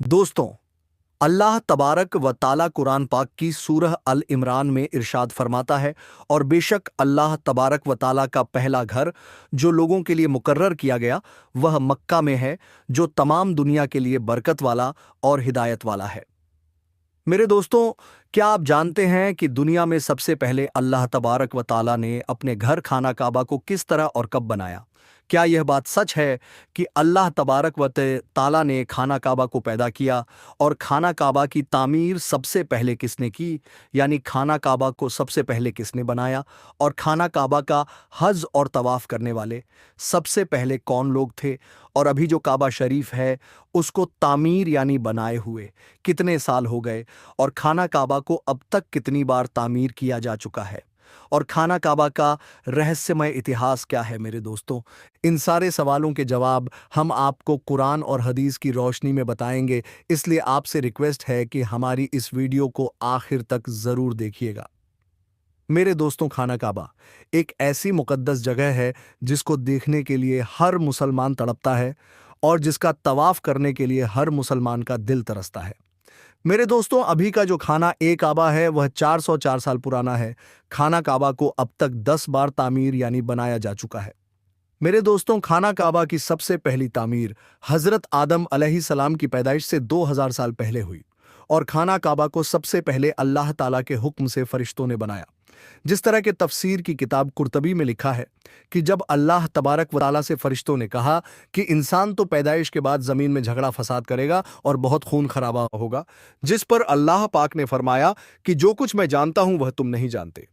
दोस्तों, अल्लाह तबारक व ताला कुरान पाक की सूरह अल इमरान में इरशाद फरमाता है, और बेशक अल्लाह तबारक व ताला का पहला घर जो लोगों के लिए मुकर्रर किया गया वह मक्का में है, जो तमाम दुनिया के लिए बरकत वाला और हिदायत वाला है। मेरे दोस्तों, क्या आप जानते हैं कि दुनिया में सबसे पहले अल्लाह तबारक व ताला ने अपने घर खाना काबा को किस तरह और कब बनाया? क्या यह बात सच है कि अल्लाह तबारक व ताला ने खाना काबा को पैदा किया? और खाना काबा की तामीर सबसे पहले किसने की? यानी खाना काबा को सबसे पहले किसने बनाया? और खाना काबा का हज और तवाफ करने वाले सबसे पहले कौन लोग थे? और अभी जो काबा शरीफ है उसको तामीर यानी बनाए हुए कितने साल हो गए? और खाना काबा को अब तक कितनी बार तामीर किया जा चुका है? और खाना काबा का रहस्यमय इतिहास क्या है? मेरे दोस्तों, इन सारे सवालों के जवाब हम आपको कुरान और हदीस की रोशनी में बताएंगे, इसलिए आपसे रिक्वेस्ट है कि हमारी इस वीडियो को आखिर तक ज़रूर देखिएगा। मेरे दोस्तों, खाना काबा एक ऐसी मुकद्दस जगह है जिसको देखने के लिए हर मुसलमान तड़पता है और जिसका तवाफ करने के लिए हर मुसलमान का दिल तरसता है। मेरे दोस्तों, अभी का जो खाना ए काबा है वह 404 साल पुराना है। खाना काबा को अब तक 10 बार तामीर यानी बनाया जा चुका है। मेरे दोस्तों, खाना काबा की सबसे पहली तामीर हजरत आदम अलैहिस्सलाम की पैदाइश से 2000 साल पहले हुई, और खाना काबा को सबसे पहले अल्लाह ताला के हुक्म से फरिश्तों ने बनाया। जिस तरह के तफसीर की किताब कुर्तबी में लिखा है कि जब अल्लाह तबारक व ताला से फरिश्तों ने कहा कि इंसान तो पैदाइश के बाद ज़मीन में झगड़ा फसाद करेगा और बहुत खून खराबा होगा, जिस पर अल्लाह पाक ने फरमाया कि जो कुछ मैं जानता हूं वह तुम नहीं जानते।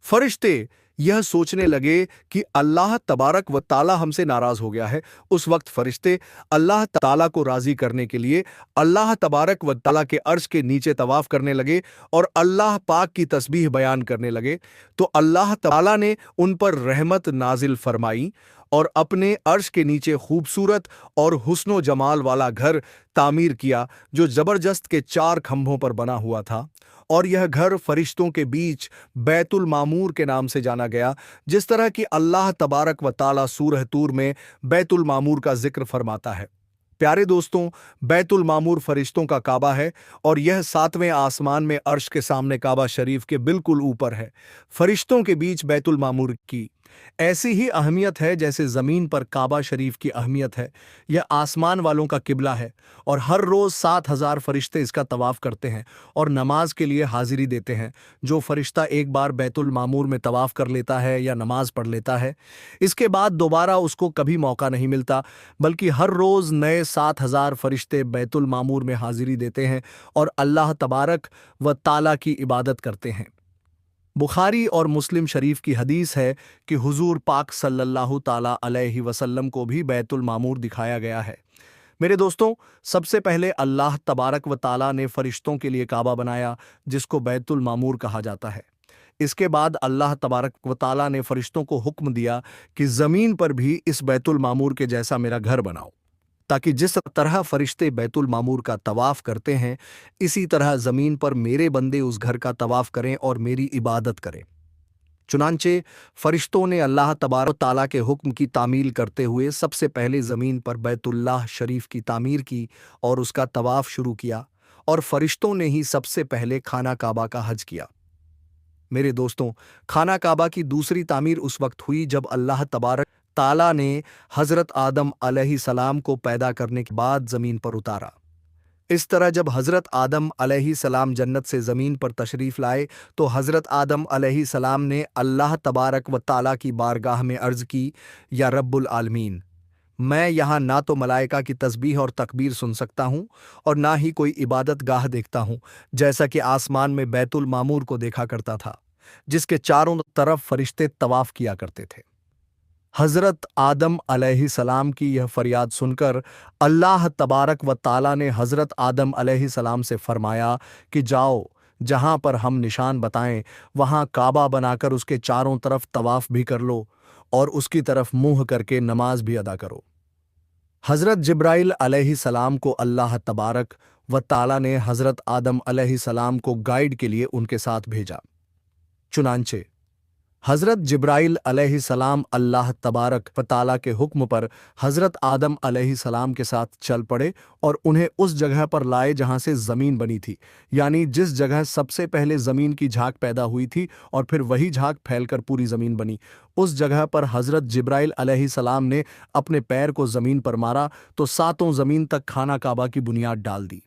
फरिश्ते यह सोचने लगे कि अल्लाह तबारक व ताला हमसे नाराज हो गया है। उस वक्त फरिश्ते अल्लाह ताला को राजी करने के लिए अल्लाह तबारक व ताला के अर्श के नीचे तवाफ करने लगे और अल्लाह पाक की तस्बीह बयान करने लगे। तो अल्लाह ताला ने उन पर रहमत नाजिल फरमाई और अपने अर्श के नीचे खूबसूरत और हुस्नो जमाल वाला घर तामीर किया, जो जबरदस्त के 4 खंभों पर बना हुआ था। और यह घर फरिश्तों के बीच बैतुल मामूर के नाम से जाना गया, जिस तरह कि अल्लाह तबारक व ताला सूरह तूर में बैतुल मामूर का जिक्र फरमाता है। प्यारे दोस्तों, बैतुल मामूर फरिश्तों का काबा है और यह 7वें आसमान में अर्श के सामने काबा शरीफ के बिल्कुल ऊपर है। फरिश्तों के बीच बैतुल मामूर की ऐसी ही अहमियत है जैसे ज़मीन पर काबा शरीफ की अहमियत है। यह आसमान वालों का किबला है और हर रोज़ 7000 फरिश्ते इसका तवाफ़ करते हैं और नमाज के लिए हाजिरी देते हैं। जो फरिश्ता एक बार बैतुल मामूर में तवाफ़ कर लेता है या नमाज पढ़ लेता है, इसके बाद दोबारा उसको कभी मौका नहीं मिलता, बल्कि हर रोज़ नए 7000 फरिश्ते बैतुल मामूर में हाजिरी देते हैं और अल्लाह तबारक व ताला की इबादत करते हैं। बुखारी और मुस्लिम शरीफ की हदीस है कि हुजूर पाक सल्लल्लाहु ताला अलैहि वसल्लम को भी बैतुल मामूर दिखाया गया है। मेरे दोस्तों, सबसे पहले अल्लाह तबारक व ताला ने फरिश्तों के लिए काबा बनाया, जिसको बैतुल मामूर कहा जाता है। इसके बाद अल्लाह तबारक व ताला ने फरिश्तों को हुक्म दिया कि ज़मीन पर भी इस बैतुल मामूर के जैसा मेरा घर बनाओ, ताकि जिस तरह फरिश्ते बैतुल मामूर का तवाफ करते हैं, इसी तरह ज़मीन पर मेरे बंदे उस घर का तवाफ करें और मेरी इबादत करें। चुनांचे फरिश्तों ने अल्लाह तबारक ताला के हुक्म की तामील करते हुए सबसे पहले ज़मीन पर बैतुल्लाह शरीफ की तामीर की और उसका तवाफ शुरू किया, और फरिश्तों ने ही सबसे पहले खाना काबा का हज किया। मेरे दोस्तों, खाना काबा की दूसरी तामीर उस वक्त हुई जब अल्लाह तबारक ताला ने हज़रत आदम अलैहिस्सलाम को पैदा करने के बाद ज़मीन पर उतारा। इस तरह जब हज़रत आदम अलैहिस्सलाम जन्नत से ज़मीन पर तशरीफ़ लाए, तो हज़रत आदम अलैहिस्सलाम ने अल्लाह तबारक व ताला की बारगाह में अर्ज़ की, या रब्बुल आलमीन, मैं यहाँ ना तो मलाइका की तस्बीह और तकबीर सुन सकता हूँ और ना ही कोई इबादत गाह देखता हूँ, जैसा कि आसमान में बैतुल मामूर को देखा करता था, जिसके चारों तरफ फरिश्ते तवाफ़ किया करते थे। हज़रत आदम अलैहिस्सलाम की यह फरियाद सुनकर अल्लाह तबारक व ताला ने हज़रत आदम अलैहिस्सलाम से फरमाया कि जाओ, जहाँ पर हम निशान बताएं वहाँ काबा बनाकर उसके चारों तरफ तवाफ़ भी कर लो और उसकी तरफ मुँह करके नमाज भी अदा करो। हज़रत जिब्राइल अलैहिस्सलाम को अल्लाह तबारक व ताला ने हज़रत आदम अलैहिस्सलाम को गाइड के लिए उनके साथ भेजा। चुनांचे हज़रत जिब्राइल अलैहिस्सलाम अल्लाह तबारक व ताला के हुक्म पर हज़रत आदम अलैहिस्सलाम के साथ चल पड़े और उन्हें उस जगह पर लाए जहाँ से ज़मीन बनी थी, यानी जिस जगह सबसे पहले ज़मीन की झाग पैदा हुई थी और फिर वही झाग फैलकर पूरी ज़मीन बनी। उस जगह पर हज़रत जिब्राइल अलैहिस्सलाम ने अपने पैर को ज़मीन पर मारा तो सातों ज़मीन तक खाना काबा की बुनियाद डाल दी,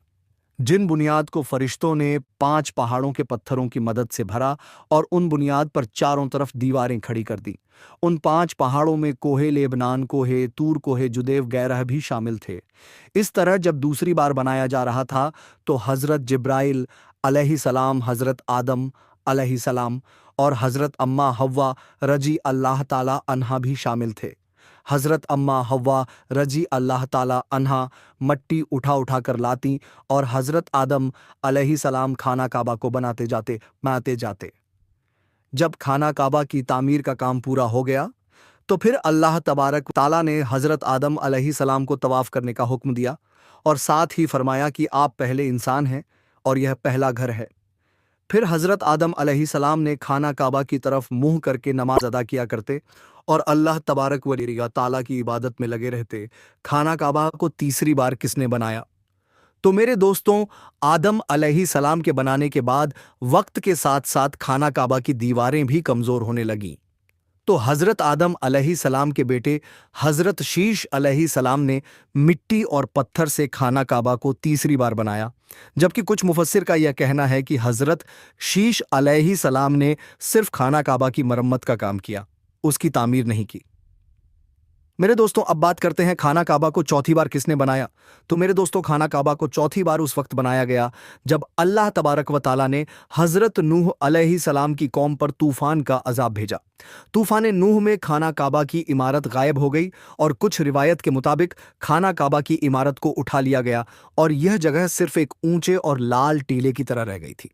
जिन बुनियाद को फरिश्तों ने 5 पहाड़ों के पत्थरों की मदद से भरा और उन बुनियाद पर चारों तरफ दीवारें खड़ी कर दी। उन 5 पहाड़ों में कोहे लेबनान, कोहे तूर, कोहे जुदेव गैरह भी शामिल थे। इस तरह जब दूसरी बार बनाया जा रहा था तो हज़रत जिब्राइल अलैहिस्सलाम, हज़रत आदम अलैहिस्सलाम और हज़रत अम्मा हव्वा रजी अल्लाह ताला अन्हा भी शामिल थे। हज़रत अम्मा हव्वा रजी अल्लाह ताला अन्हा मट्टी उठा उठा कर लाती और हज़रत आदम अलैहिस्सलाम खाना काबा को बनाते जाते। जब खाना काबा की तामीर का काम पूरा हो गया तो फिर अल्लाह तबारक ताला ने हज़रत आदम अलैहिस्सलाम को तवाफ़ करने का हुक्म दिया और साथ ही फरमाया कि आप पहले इंसान हैं और यह पहला घर है। फिर हज़रत आदम अलैहिस्सलाम ने खाना काबा की तरफ मुंह करके नमाज अदा किया करते और अल्लाह तबारक व ताला की इबादत में लगे रहते। खाना काबा को तीसरी बार किसने बनाया? तो मेरे दोस्तों, आदम अलैहिस्सलाम के बनाने के बाद वक्त के साथ साथ खाना काबा की दीवारें भी कमज़ोर होने लगीं। तो हज़रत आदम अलैहिस्सलाम के बेटे हज़रत शीश अलैहिस्सलाम ने मिट्टी और पत्थर से खाना काबा को तीसरी बार बनाया, जबकि कुछ मुफस्सिर का यह कहना है कि हज़रत शीश अलैहिस्सलाम ने सिर्फ खाना काबा की मरम्मत का काम किया, उसकी तामीर नहीं की। मेरे दोस्तों, अब बात करते हैं खाना काबा को चौथी बार किसने बनाया। तो मेरे दोस्तों, खाना काबा को चौथी बार उस वक्त बनाया गया जब अल्लाह तबारक व ताला ने हज़रत नूह अलैहिस्सलाम की कौम पर तूफ़ान का अज़ाब भेजा। तूफ़ान नूह में खाना काबा की इमारत गायब हो गई और कुछ रिवायत के मुताबिक खाना काबा की इमारत को उठा लिया गया और यह जगह सिर्फ एक ऊंचे और लाल टीले की तरह रह गई थी।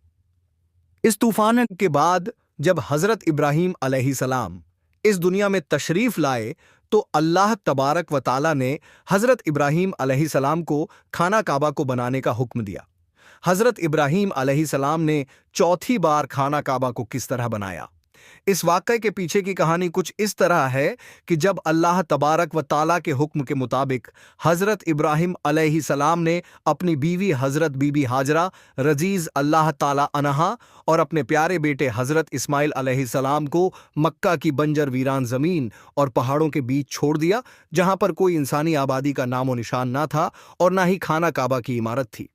इस तूफ़ान के बाद जब हज़रत इब्राहीम अलैहिस्सलाम इस दुनिया में तशरीफ़ लाए तो अल्लाह तबारक व ताला ने हज़रत इब्राहीम अलैहिस्सलाम को खाना काबा को बनाने का हुक्म दिया। हज़रत इब्राहीम अलैहिस्सलाम ने चौथी बार खाना काबा को किस तरह बनाया? इस वाक़ये के पीछे की कहानी कुछ इस तरह है कि जब अल्लाह तबारक व ताला के हुक्म के मुताबिक हज़रत इब्राहीम अलैहिस्सलाम ने अपनी बीवी हज़रत बीबी हाजरा रज़ीज़ अल्लाह ताला अन्हा और अपने प्यारे बेटे हज़रत इस्माइल अलैहिस्सलाम को मक्का की बंजर वीरान ज़मीन और पहाड़ों के बीच छोड़ दिया, जहाँ पर कोई इंसानी आबादी का नामो निशान ना था और ना ही खाना काबा की इमारत थी।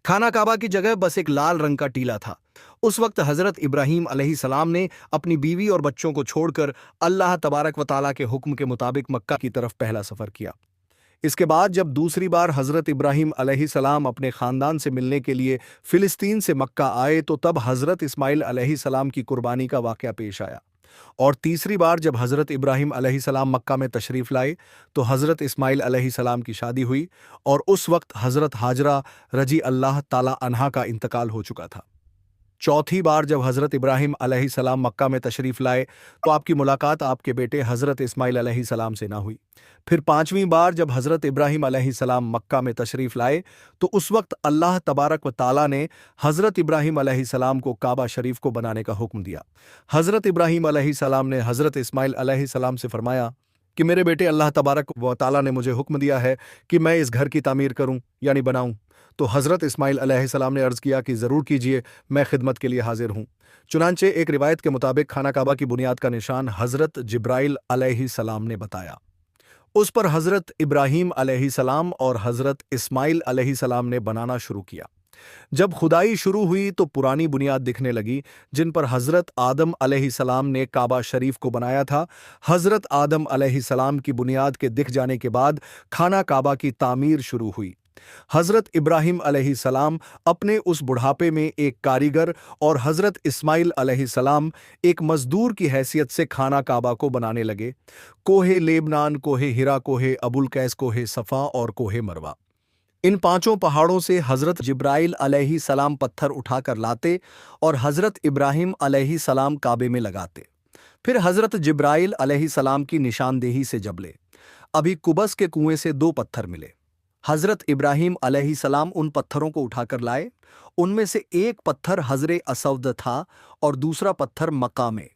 खाना काबा की जगह बस एक लाल रंग का टीला था। उस वक्त हज़रत इब्राहीम अलैहिस्सलाम ने अपनी बीवी और बच्चों को छोड़कर अल्लाह तबारक व ताला के हुक्म के मुताबिक मक्का की तरफ पहला सफ़र किया। इसके बाद जब दूसरी बार हज़रत इब्राहीम अलैहिस्सलाम अपने ख़ानदान से मिलने के लिए फ़िलिस्तीन से मक्का आए तो तब हज़रत इस्माइल अलैहिस्सलाम की कुर्बानी का वाक़या पेश आया। और तीसरी बार जब हज़रत इब्राहीम अलैहिस्सलाम मक्का में तशरीफ़ लाए तो हज़रत इस्माइल अलैहिस्सलाम की शादी हुई और उस वक्त हज़रत हाजरा रजी अल्लाह ताला अन्हा का इंतकाल हो चुका था। चौथी बार जब हज़रत इब्राहीम अलैहिस्सलाम मक्का में तशरीफ़ लाए तो आपकी मुलाकात आपके बेटे हज़रत इस्माइल अलैहिस्सलाम से ना हुई। फिर पांचवीं बार जब हज़रत इब्राहीम अलैहिस्सलाम मक्का में तशरीफ़ लाए तो उस वक्त अल्लाह तबारक व ताला ने हज़रत इब्राहीम अलैहिस्सलाम को काबा शरीफ को बनाने का हुक्म दिया। हज़रत इब्राहीम अलैहिस्सलाम ने हज़रत इस्माइल अलैहिस्सलाम से फरमाया कि मेरे बेटे, अल्लाह तबारक व ताला ने मुझे हुक्म दिया है कि मैं इस घर की तामीर करूं यानी बनाऊं। तो हज़रत इस्माइल अलैहिस्सलाम ने अर्ज़ किया कि ज़रूर कीजिए, मैं खिदमत के लिए हाजिर हूँ। चुनांचे एक रिवायत के मुताबिक खाना काबा की बुनियाद का निशान हज़रत जिब्राइल अलैहिस्सलाम ने बताया। उस पर हज़रत इब्राहीम अलैहिस्सलाम और हज़रत इस्माइल अलैहिस्सलाम ने बनाना शुरू किया। जब खुदाई शुरू हुई तो पुरानी बुनियाद दिखने लगी जिन पर हज़रत आदम अलैहिस्सलाम ने काबा शरीफ को बनाया था। हज़रत आदम अलैहिस्सलाम की बुनियाद के दिख जाने के बाद खाना काबा की तामीर शुरू हुई। हज़रत इब्राहीम अलैहिस्सलाम अपने उस बुढ़ापे में एक कारीगर और हज़रत इस्माइल अलैहिस्सलाम एक मज़दूर की हैसियत से खाना काबा को बनाने लगे। कोहे लेबनान, कोहे हिरा, कोहे अबुल कैस, कोहे सफ़ा और कोहे मरवा, इन पांचों पहाड़ों से हज़रत जिब्राइल अलैहिस्सलाम पत्थर उठाकर लाते और हज़रत इब्राहीम अलैहिस्सलाम काबे में लगाते। फिर हज़रत जिब्राइल अलैहिस्सलाम की निशानदेही से जबले अभी कुबस के कुएं से 2 पत्थर मिले। हज़रत इब्राहीम अलैहिस्सलाम उन पत्थरों को उठाकर लाए। उनमें से एक पत्थर हज़रे असवद था और दूसरा पत्थर मक्का में।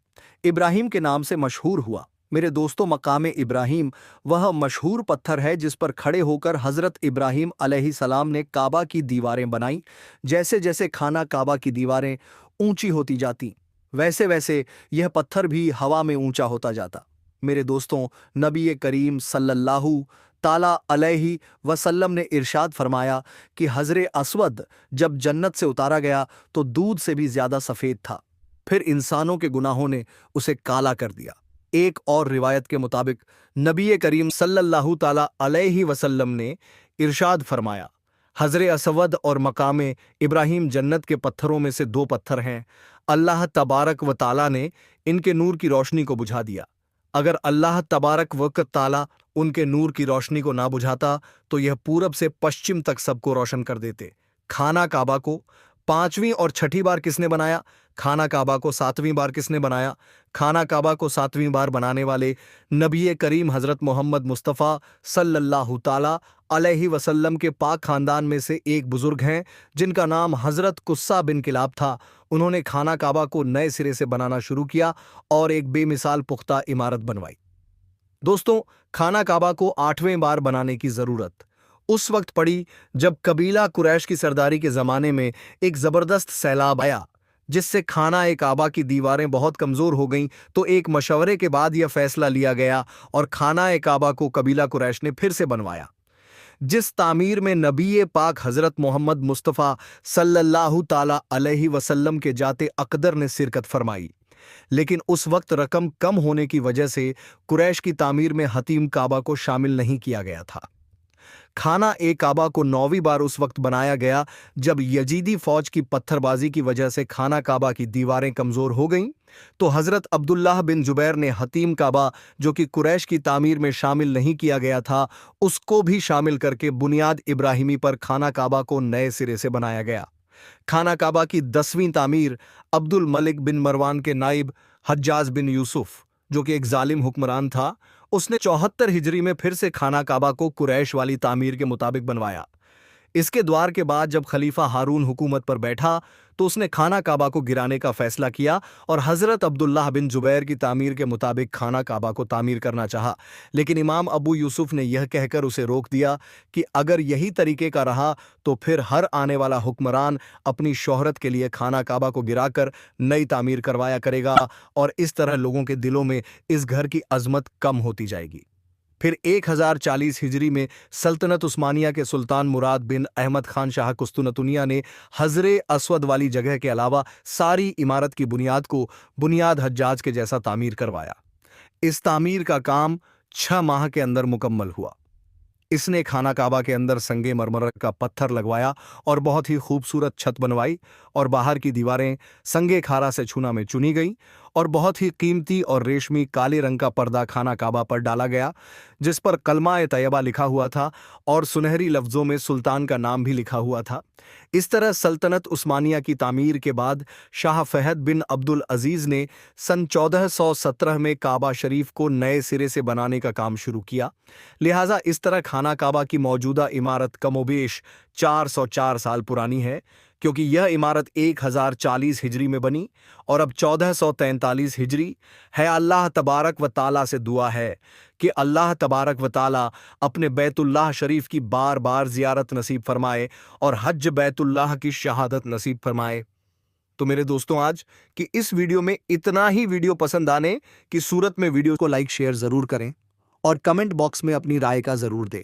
इब्राहिम के नाम से मशहूर हुआ। मेरे दोस्तों, मकाम इब्राहिम वह मशहूर पत्थर है जिस पर खड़े होकर हज़रत इब्राहिम अलैहिस्सलाम ने काबा की दीवारें बनाई। जैसे जैसे खाना काबा की दीवारें ऊंची होती जाती, वैसे वैसे यह पत्थर भी हवा में ऊंचा होता जाता। मेरे दोस्तों, नबी करीम सल्लल्लाहु ताला अलैहि वसल्लम ने इरशाद फरमाया कि हज़रे अस्वद जब जन्नत से उतारा गया तो दूध से भी ज़्यादा सफ़ेद था, फिर इंसानों के गुनाहों ने उसे काला कर दिया। एक और रिवायत के मुताबिक नबी करीम सल्लल्लाहु ताला अलैहि वसल्लम ने इरशाद फरमाया, हज़रे अस्वद और मकामे इब्राहिम जन्नत के पत्थरों में से दो पत्थर हैं। अल्लाह तबारक व ताला ने इनके नूर की रोशनी को बुझा दिया। अगर अल्लाह तबारक व ताला उनके नूर की रोशनी को ना बुझाता तो यह पूरब से पश्चिम तक सबको रोशन कर देते। खाना काबा को 5वीं और 6ठी बार किसने बनाया? खाना काबा को 7वीं बार किसने बनाया? खाना काबा को 7वीं बार बनाने वाले नबी करीम हज़रत मोहम्मद मुस्तफ़ा सल्लल्लाहु ताला अलैहि वसल्लम के पाक खानदान में से एक बुजुर्ग हैं जिनका नाम हज़रत कुस्सा बिन किलाब था। उन्होंने खाना काबा को नए सिरे से बनाना शुरू किया और एक बेमिसाल पुख्ता इमारत बनवाई। दोस्तों, खाना काबा को 8वें बार बनाने की ज़रूरत उस वक्त पड़ी जब कबीला कुरैश की सरदारी के ज़माने में एक ज़बरदस्त सैलाब आया जिससे खाना काबा की दीवारें बहुत कमज़ोर हो गईं। तो एक मशवरे के बाद यह फैसला लिया गया और खाना काबा को कबीला कुरैश ने फिर से बनवाया। जिस तामीर में नबी पाक हज़रत मोहम्मद मुस्तफ़ा सल्लल्लाहु ताला अलैहि वसल्लम के जाते अकदर ने शिरकत फरमाई, लेकिन उस वक्त रकम कम होने की वजह से कुरैश की तामीर में हतीम काबा को शामिल नहीं किया गया था। खाना काबा को 9वीं बार उस वक्त बनाया गया जब यजीदी फौज की पत्थरबाजी की वजह से खाना काबा की दीवारें कमज़ोर हो गईं। तो हज़रत अब्दुल्लाह बिन जुबैर ने हतीम काबा, जो कि कुरैश की तामीर में शामिल नहीं किया गया था, उसको भी शामिल करके बुनियाद इब्राहिमी पर खाना काबा को नए सिरे से बनाया गया। खाना काबा की 10वीं तामीर अब्दुल मलिक बिन मरवान के नाइब हज्जाज बिन यूसुफ, जो कि एक जालिम हुक्मरान था, उसने 74 हिजरी में फिर से खाना काबा को कुरैश वाली तामीर के मुताबिक बनवाया। इसके द्वार के बाद जब खलीफा हारून हुकूमत पर बैठा तो उसने खाना काबा को गिराने का फैसला किया और हज़रत अब्दुल्लाह बिन जुबैर की तामीर के मुताबिक खाना काबा को तामीर करना चाहा, लेकिन इमाम अबू यूसुफ ने यह कहकर उसे रोक दिया कि अगर यही तरीके का रहा तो फिर हर आने वाला हुक्मरान अपनी शोहरत के लिए खाना काबा को गिराकर नई तामीर करवाया करेगा और इस तरह लोगों के दिलों में इस घर की अजमत कम होती जाएगी। फिर 1040 हिजरी में सल्तनत उस्मानिया के सुल्तान मुराद बिन अहमद खान शाह कुस्तुनतुनिया ने हज़रे अस्वद वाली जगह के अलावा सारी इमारत की बुनियाद को बुनियाद हज्जाज के जैसा तामीर करवाया। इस तामीर का काम 6 माह के अंदर मुकम्मल हुआ। इसने खाना काबा के अंदर संगे मरमर का पत्थर लगवाया और बहुत ही खूबसूरत छत बनवाई और बाहर की दीवारें संगे खारा से चूना में चुनी गईं और बहुत ही कीमती और रेशमी काले रंग का पर्दा खाना काबा पर डाला गया जिस पर कलमा तैयबा लिखा हुआ था और सुनहरी लफ्ज़ों में सुल्तान का नाम भी लिखा हुआ था। इस तरह सल्तनत उस्मानिया की तामीर के बाद शाह फहद बिन अब्दुल अजीज़ ने सन 1417 में काबा शरीफ को नए सिरे से बनाने का काम शुरू किया। लिहाजा इस तरह खाना काबा की मौजूदा इमारत कमोबेश 404 साल पुरानी है, क्योंकि यह इमारत 1040 हिजरी में बनी और अब 1443 हिजरी है। अल्लाह तबारक व ताला से दुआ है कि अल्लाह तबारक व ताला अपने बैतुल्लाह शरीफ की बार बार ज़ियारत नसीब फरमाए और हज बैतुल्लाह की शहादत नसीब फरमाए। तो मेरे दोस्तों, आज की इस वीडियो में इतना ही। वीडियो पसंद आने की सूरत में वीडियो को लाइक शेयर ज़रूर करें और कमेंट बॉक्स में अपनी राय का ज़रूर दें।